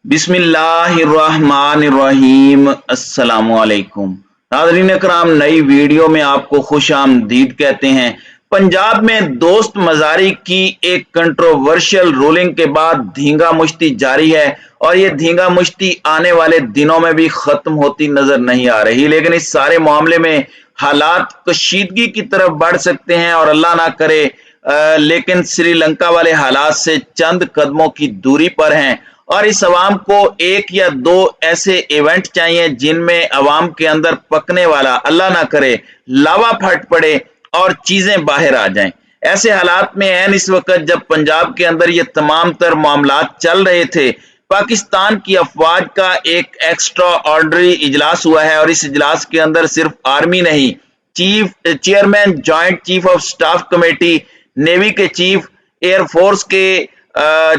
बिस्मिल्लाहिर्रहमानिर्रहीम। अस्सलामुअलैकुम नाज़रीन कराम, नई वीडियो में आपको खुश आमदीद कहते हैं। पंजाब में दोस्त मजारी की एक कंट्रोवर्शियल रूलिंग के बाद धींगा मुश्ती जारी है और ये धींगा मुश्ती आने वाले दिनों में भी खत्म होती नजर नहीं आ रही। लेकिन इस सारे मामले में हालात कशीदगी की तरफ बढ़ सकते हैं और अल्लाह ना करे लेकिन श्रीलंका वाले हालात से चंद कदमों की दूरी पर हैं। और इस अवाम को एक या दो ऐसे इवेंट चाहिए जिनमें अवाम के अंदर पकने वाला, अल्लाह ना करे, लावा फट पड़े और चीजें बाहर आ जाएं। ऐसे हालात में एन इस वक्त जब पंजाब के अंदर ये तमाम तर मामलात चल रहे थे, पाकिस्तान की अफवाज का एक एक्स्ट्रा ऑर्डनरी इजलास हुआ है और इस इजलास के अंदर सिर्फ आर्मी नहीं, chairman joint chief of staff committee, navy के चीफ, एयरफोर्स के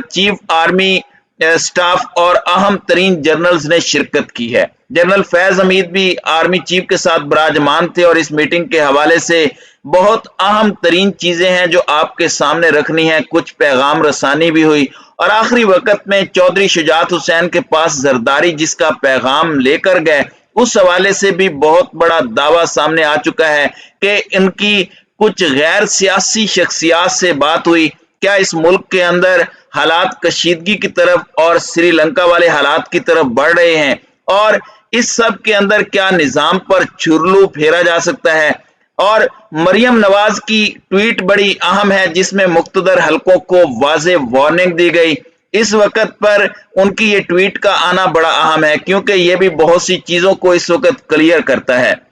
चीफ आर्मी स्टाफ और अहम तरीन जनरल्स ने शिरकत की है। जनरल फैज हमीद भी आर्मी चीफ के साथ बराजमान थे और इस मीटिंग के हवाले से बहुत अहम तरीन चीजें हैं जो आपके सामने रखनी है। कुछ पैगाम रसानी भी हुई और आखिरी वक्त में चौधरी शुजात हुसैन के पास जरदारी जिसका पैगाम लेकर गए, उस हवाले से भी बहुत बड़ा दावा सामने आ चुका है कि इनकी कुछ गैर सियासी शख्सियात से बात हुई। क्या इस मुल्क के अंदर हालात कशीदगी की तरफ और श्रीलंका वाले हालात की तरफ बढ़ रहे हैं और इस सब के अंदर क्या निजाम पर चुरलू फेरा जा सकता है। और मरियम नवाज की ट्वीट बड़ी अहम है जिसमें मुख्तदर हलकों को वाज़े वार्निंग दी गई। इस वक्त पर उनकी ये ट्वीट का आना बड़ा अहम है क्योंकि ये भी बहुत सी चीजों को इस वक्त क्लियर करता है।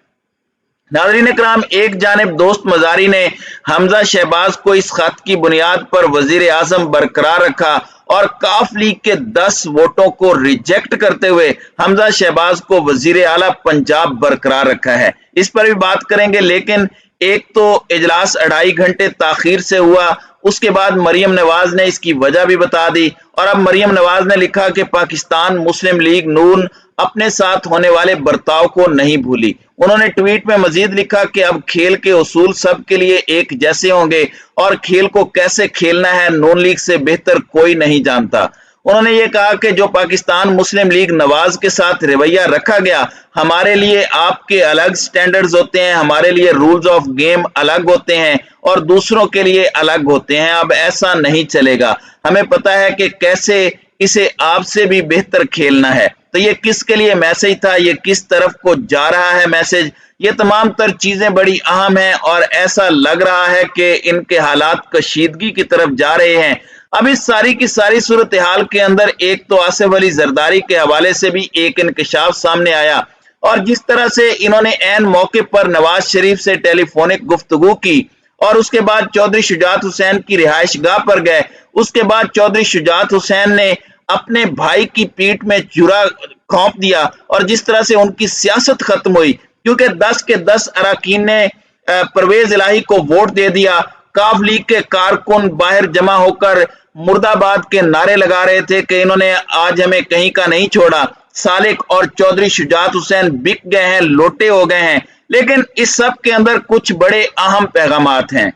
नाज़रीन कराम, एक जानिब दोस्त मजारी ने हमजा शहबाज को इस खत की बुनियाद पर वजीर आजम बरकरार रखा और काफ लीग के 10 वोटों को रिजेक्ट करते हुए हमजा शहबाज को वजीर आला पंजाब बरकरार रखा है। इस पर भी बात करेंगे, लेकिन एक तो इजलास 2.5 घंटे ताखीर से हुआ, उसके बाद मरियम नवाज ने इसकी वजह भी बता दी और अब मरियम नवाज ने लिखा कि पाकिस्तान मुस्लिम लीग नून अपने साथ होने वाले बर्ताव को नहीं भूली। उन्होंने ट्वीट में मजीद लिखा कि अब खेल के उसूल सब के लिए एक जैसे होंगे और खेल को कैसे खेलना है नून लीग से बेहतर कोई नहीं जानता। उन्होंने ये कहा कि जो पाकिस्तान मुस्लिम लीग नवाज के साथ रवैया रखा गया, हमारे लिए आपके अलग स्टैंडर्ड्स होते हैं, हमारे लिए रूल्स ऑफ गेम अलग होते हैं और दूसरों के लिए अलग होते हैं। अब ऐसा नहीं चलेगा, हमें पता है कि कैसे इसे आपसे भी बेहतर खेलना है। तो ये किसके लिए मैसेज था, ये किस तरफ को जा रहा है मैसेज, ये तमाम तर चीजें बड़ी अहम हैं और ऐसा लग रहा है कि इनके हालात कशीदगी की तरफ जा रहे हैं। अब इस सारी की सारी सूरत हाल के अंदर एक तो आसिफ अली जरदारी के हवाले से भी एक इंकशाफ सामने आया और जिस तरह से इन्होंने ऐन मौके पर नवाज शरीफ से टेलीफोनिक गुफ्तगू की और उसके बाद चौधरी शुजात हुसैन की रिहाइश गाह पर गए। उसके बाद चौधरी शुजात हुसैन ने अपने भाई की पीठ में चूरा घोंप दिया और जिस तरह से उनकी सियासत खत्म हुई, क्योंकि 10 के 10 अरकान ने परवेज इलाही को वोट दे दिया। काफ लीग के कारकुन बाहर जमा होकर मुर्दाबाद के नारे लगा रहे थे कि इन्होंने आज हमें कहीं का नहीं छोड़ा। सालिक और चौधरी शुजात हुसैन बिक गए हैं, लोटे हो गए हैं। लेकिन इस सब के अंदर कुछ बड़े अहम पैगामात हैं।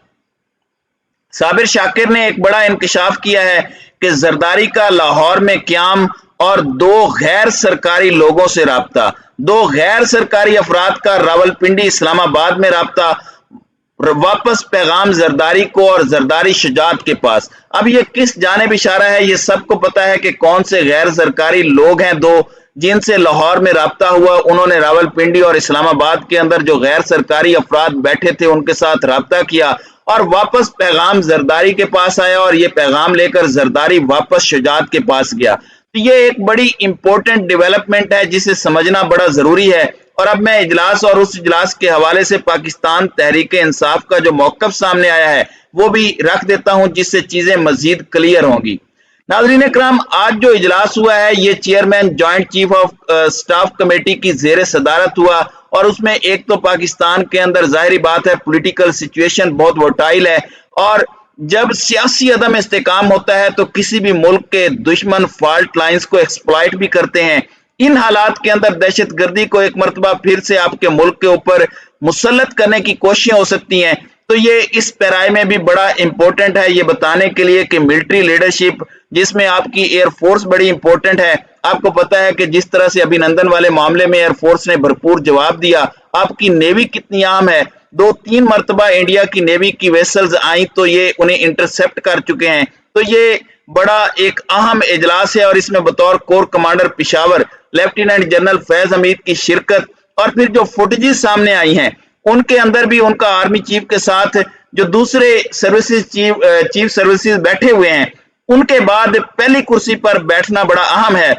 साबिर शाकिर ने एक बड़ा इंकशाफ किया है कि जरदारी का लाहौर में क्याम और 2 गैर सरकारी लोगों से राब्ता, 2 गैर सरकारी अफराद का रावलपिंडी इस्लामाबाद में राब्ता, वापस पैगाम जरदारी को और जरदारी शुजात के पास। अब ये किस जानिब इशारा है, ये सबको पता है कि कौन से गैर सरकारी लोग हैं 2 जिनसे लाहौर में राब्ता हुआ। उन्होंने रावलपिंडी और इस्लामाबाद के अंदर जो गैर सरकारी अफराद बैठे थे उनके साथ राब्ता किया और वापस पैगाम जरदारी के पास आया और ये पैगाम लेकर जरदारी वापस शुजात के पास गया। तो ये एक बड़ी इंपॉर्टेंट डेवलपमेंट है जिसे समझना बड़ा जरूरी है। और अब मैं इजलास और उस इजलास के हवाले से पाकिस्तान तहरीक इंसाफ का जो मौकफ सामने आया है वो भी रख देता हूं जिससे चीजें मजीद क्लियर होंगी। नाज़रीन कराम, आज जो इजलास हुआ है ये chairman joint chief of staff committee की जेर सदारत हुआ और उसमें एक तो पाकिस्तान के अंदर जाहिर बात है पॉलिटिकल सिचुएशन बहुत वोटाइल है और जब सियासी अदम इस्तेकाम होता है तो किसी भी मुल्क के दुश्मन फॉल्ट लाइंस को एक्सप्लॉइट भी करते हैं। इन हालात के अंदर दहशत गर्दी को एक मरतबा फिर से आपके मुल्क के ऊपर मुसल्लत करने की कोशिशें हो सकती हैं। तो ये इस पैराए में भी बड़ा इंपॉर्टेंट है ये बताने के लिए कि मिलिट्री लीडरशिप जिसमें आपकी एयरफोर्स बड़ी इंपॉर्टेंट है आपको पता है कि जिस तरह से अभिनंदन वाले मामले में एयरफोर्स ने भरपूर जवाब दिया। आपकी नेवी कितनी अहम है, 2-3 मरतबा इंडिया की नेवी की वेसल्स आई तो ये उन्हें इंटरसेप्ट कर चुके हैं। तो ये बड़ा एक अहम इजलास है और इसमें बतौर core commander Peshawar lieutenant general Faiz Hamid की शिरकत और फिर जो फुटेजेस सामने आई हैं उनके अंदर भी उनका आर्मी चीफ के साथ जो दूसरे सर्विसेज चीफ सर्विसेज बैठे हुए हैं उनके बाद पहली कुर्सी पर बैठना बड़ा अहम है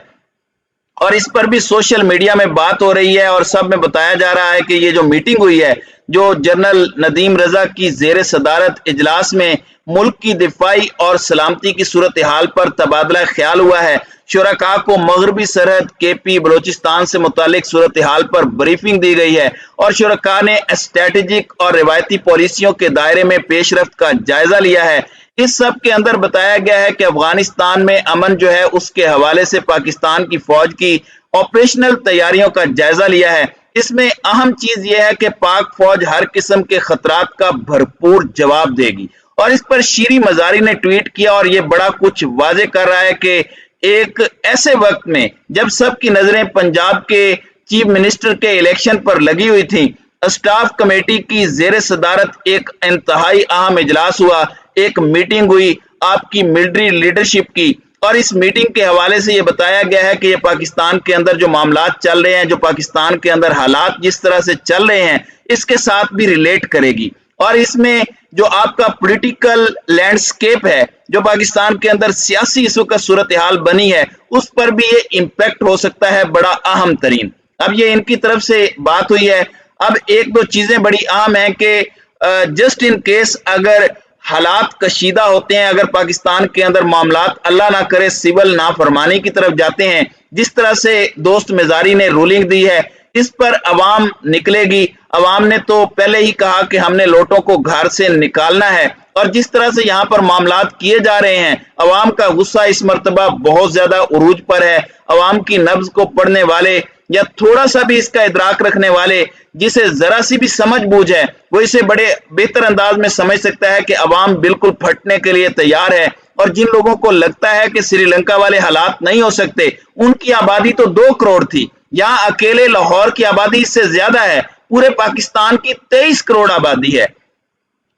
और इस पर भी सोशल मीडिया में बात हो रही है और सब में बताया जा रहा है कि ये जो मीटिंग हुई है जो जनरल नदीम रजा की जेर सदारत इजलास में मुल्क की दिफाई और सलामती की सूरत हाल पर तबादला ख्याल हुआ है। शुरका को मगरबी सरहद केपी बलोचिस्तान से मुतालिक सूरत हाल पर ब्रीफिंग दी गई है और शुरका ने स्ट्रेटेजिक और रिवायती पॉलिसियों के दायरे में पेशरफ्त का जायजा लिया है। इस सब के अंदर बताया गया है कि अफगानिस्तान में अमन जो है उसके हवाले से पाकिस्तान की फौज की ऑपरेशनल तैयारियों का जायजा लिया है। इसमें अहम चीज यह है कि पाक फौज हर किस्म के खतरात का भरपूर जवाब देगी और इस पर शीरी मजारी ने ट्वीट किया और यह बड़ा कुछ वाजे कर रहा है कि एक ऐसे वक्त में जब सबकी नजरें पंजाब के चीफ मिनिस्टर के इलेक्शन पर लगी हुई थी, स्टाफ कमेटी की जेर सदारत एक इंतहाई अहम इजलास हुआ, एक मीटिंग हुई आपकी मिलिट्री लीडरशिप की और इस मीटिंग के हवाले से ये बताया गया है कि ये पाकिस्तान के अंदर जो मामलात चल रहे हैं, जो पाकिस्तान के अंदर हालात जिस तरह से चल रहे हैं इसके साथ भी रिलेट करेगी और इसमें जो आपका पॉलिटिकल लैंडस्केप है, जो पाकिस्तान के अंदर सियासी इस वक्त सूरत हाल बनी है उस पर भी ये इम्पैक्ट हो सकता है बड़ा अहम तरीन। अब ये इनकी तरफ से बात हुई है। अब एक दो चीजें बड़ी अहम है कि जस्ट इन केस अगर हालात कशीदा होते हैं, अगर पाकिस्तान के अंदर मामलात अल्लाह ना करे सिविल नाफरमानी की तरफ जाते हैं, जिस तरह से दोस्त मिजारी ने रूलिंग दी है इस पर अवाम निकलेगी। अवाम ने तो पहले ही कहा कि हमने लोटों को घर से निकालना है और जिस तरह से यहाँ पर मामलात किए जा रहे हैं अवाम का गुस्सा इस मर्तबा बहुत ज्यादा उरूज पर है। अवाम की नब्ज को पढ़ने वाले या थोड़ा सा भी इसका इदराक रखने वाले, जिसे जरा सी भी समझ बूझ है, वो इसे बड़े बेहतर अंदाज में समझ सकता है कि अवाम बिल्कुल फटने के लिए तैयार है और जिन लोगों को लगता है कि श्रीलंका वाले हालात नहीं हो सकते, उनकी आबादी तो 2 करोड़ थी, यहाँ अकेले लाहौर की आबादी इससे ज्यादा है, पूरे पाकिस्तान की 23 करोड़ आबादी है।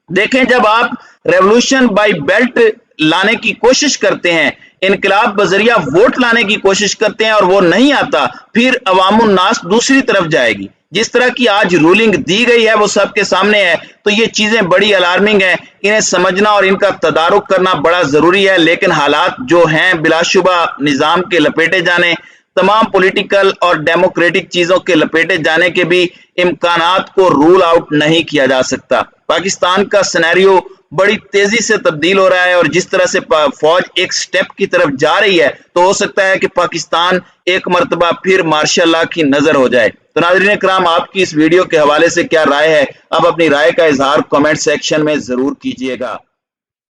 देखें, जब आप रेवोल्यूशन बाय बेल्ट लाने की कोशिश करते हैं, इनकलाब बजरिया वोट लाने की कोशिश करते हैं और वो नहीं आता, फिर अवामुन नास दूसरी तरफ जाएगी। जिस तरह की आज रूलिंग दी गई है वो सबके सामने है, तो ये चीजें बड़ी अलार्मिंग है, इन्हें समझना और इनका तदारुक करना बड़ा जरूरी है। लेकिन हालात जो हैं बिलाशुबा निजाम के लपेटे जाने, तमाम पॉलिटिकल और डेमोक्रेटिक चीजों के लपेटे जाने के भी इम्कानात को रूल आउट नहीं किया जा सकता। पाकिस्तान का सिनेरियो बड़ी तेजी से तब्दील हो रहा है और जिस तरह से फौज एक स्टेप की तरफ जा रही है तो हो सकता है कि पाकिस्तान एक मर्तबा फिर मार्शल लॉ की नजर हो जाए। तो नाज़रीन कराम, आपकी इस वीडियो के हवाले से क्या राय है? आप अपनी राय का इजहार कमेंट सेक्शन में जरूर कीजिएगा।